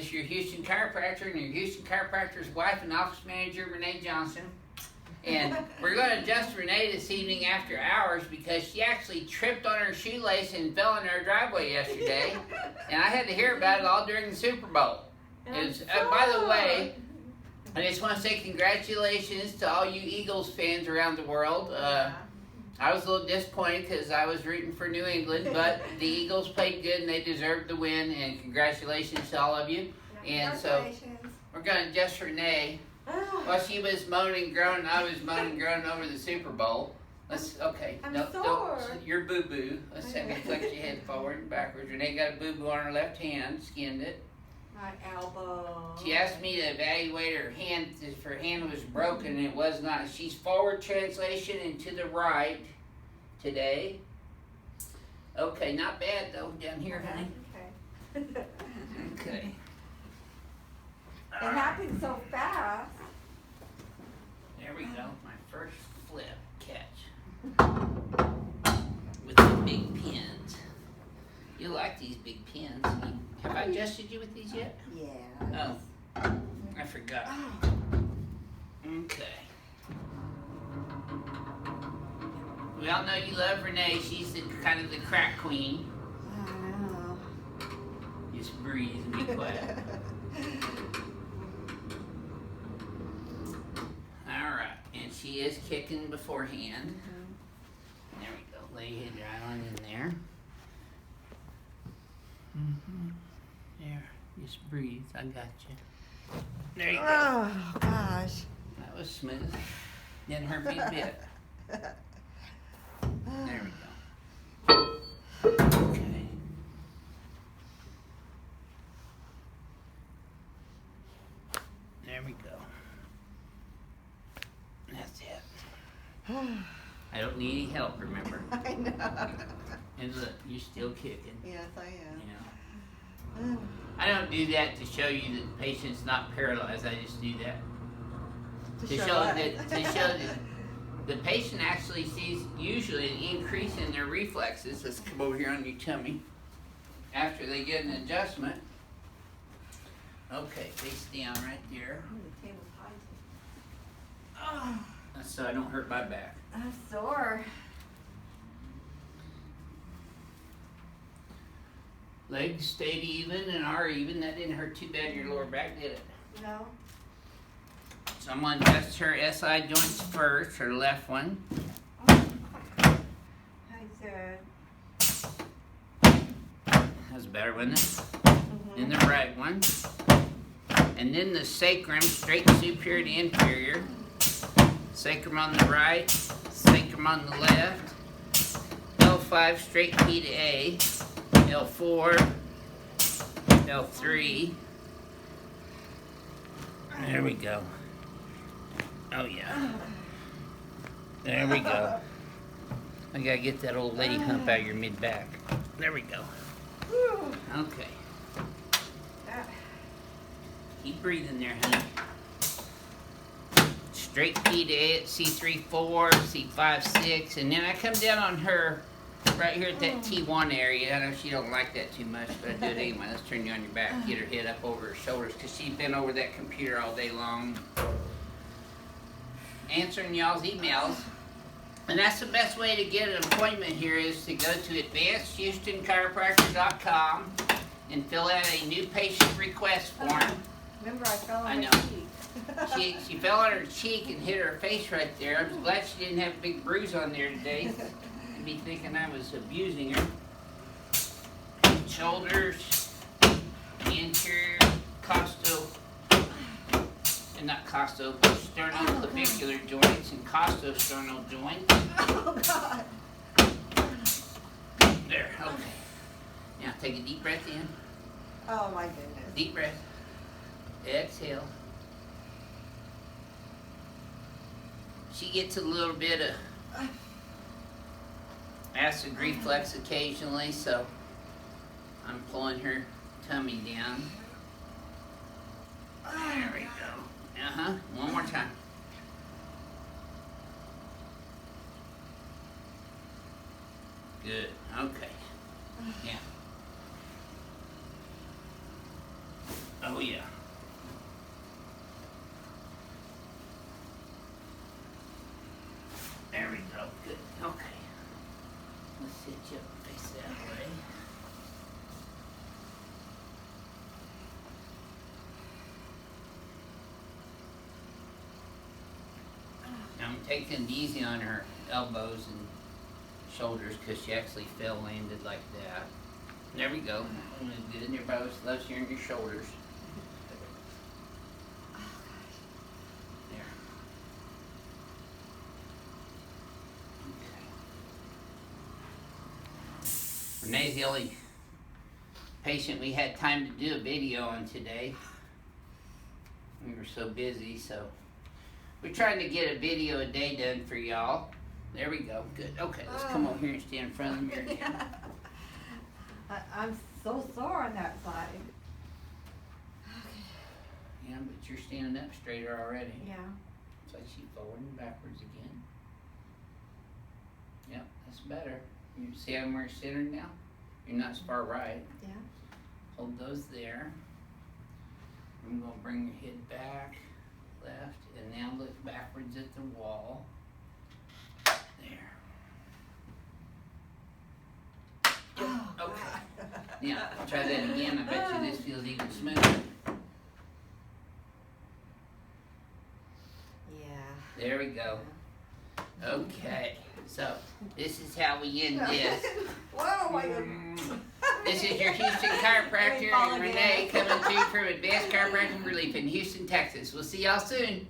is your Houston chiropractor and your Houston chiropractor's wife and office manager, Renae Johnson. And we're going to adjust Renae this evening after hours because she actually tripped on her shoelace and fell in our driveway yesterday. And I had to hear about it all during the Super Bowl. By the way, I just want to say congratulations to all you Eagles fans around the world. I was a little disappointed because I was rooting for New England, but the Eagles played good and they deserved the win, and congratulations to all of you. And so we're going to adjust Renae. While she was moaning and groaning, I was moaning and groaning over the Super Bowl. You're boo-boo. Let's flex your head forward and backwards. Renae got a boo-boo on her left hand, skinned it. My elbow. She asked me to evaluate her hand if her hand was broken, and it was not. She's forward translation and to the right today. Okay, not bad though down here, honey. Okay. Okay. It happened so fast. There we go. My first flip catch with the big pins. You like these big pins? Have I adjusted you with these yet? Yeah. Oh, I forgot. Okay. We all know you love Renae. She's kind of the crack queen. Wow. Just breathe and be quiet. All right, and she is kicking beforehand. There we go. Lay your head right on in there. There. Just breathe. I got you. There you go. Oh gosh. That was smooth. Didn't hurt me a bit. There we go. Okay. There we go. That's it. I don't need any help, remember? I know. And look, you're still kicking. Yes, I am. You know. I don't do that to show you that the patient's not paralyzed. I just do that to show that the patient actually sees usually an increase in their reflexes. Let's come over here on your tummy after they get an adjustment. Okay, face down right there. The table's high. That's so I don't hurt my back. I'm sore. Legs stayed even and are even. That didn't hurt too bad in your lower back, did it? No. So I'm going to adjust her SI joints first, her left one. Hi, sir. That's better, wasn't it? Then the right one. And then the sacrum, straight superior to inferior. Sacrum on the right, sacrum on the left. L5, straight P to A. L4, L3. There we go. Oh yeah. There we go. I gotta get that old lady hump out of your mid back. There we go. Okay. Keep breathing there, honey. Straight P to A at C3-4, C5-6, and then I come down on her right here at that T1 area. I know she don't like that too much, but I do it anyway. Let's turn you on your back. Get her head up over her shoulders because she's been over that computer all day long answering y'all's emails. And that's the best way to get an appointment here is to go to advancedhoustonchiropractor.com and fill out a new patient request form. Remember, I fell on my cheek. She fell on her cheek and hit her face right there. I was glad she didn't have a big bruise on there today. I'd be thinking I was abusing her. Shoulders, anterior, sternoclavicular joints and costosternal joints. Oh, God. There, okay. Now take a deep breath in. Oh, my goodness. Deep breath. Exhale. She gets a little bit of acid reflux occasionally, so I'm pulling her tummy down. There we go. One more time. Good. Okay. Yeah. Oh yeah. There we go. Good. Okay. Let's sit you up and face that way. Now I'm taking it easy on her elbows and shoulders because she actually fell landed like that. There we go. Good in your bows. Loves you in your shoulders. There. Okay. Renee's the only patient we had time to do a video on today. We were so busy, so we're trying to get a video a day done for y'all. There we go. Good. Okay, let's come over here and stand in front of the mirror again. I'm so sore on that side. Yeah, but you're standing up straighter already. Yeah. It's like she's forward and backwards again. Yep, that's better. You see how we're centered now? You're not as far right. Yeah. Hold those there. I'm going to bring your head back, left, and now look backwards at the wall. There. Oh, Okay. Now, try that again. I bet you this feels even smoother. Yeah. There we go. Okay. So, this is how we end this. Whoa, my goodness. This is your Houston Chiropractor and Renae coming to you from Advanced Chiropractic Relief in Houston, Texas. We'll see y'all soon.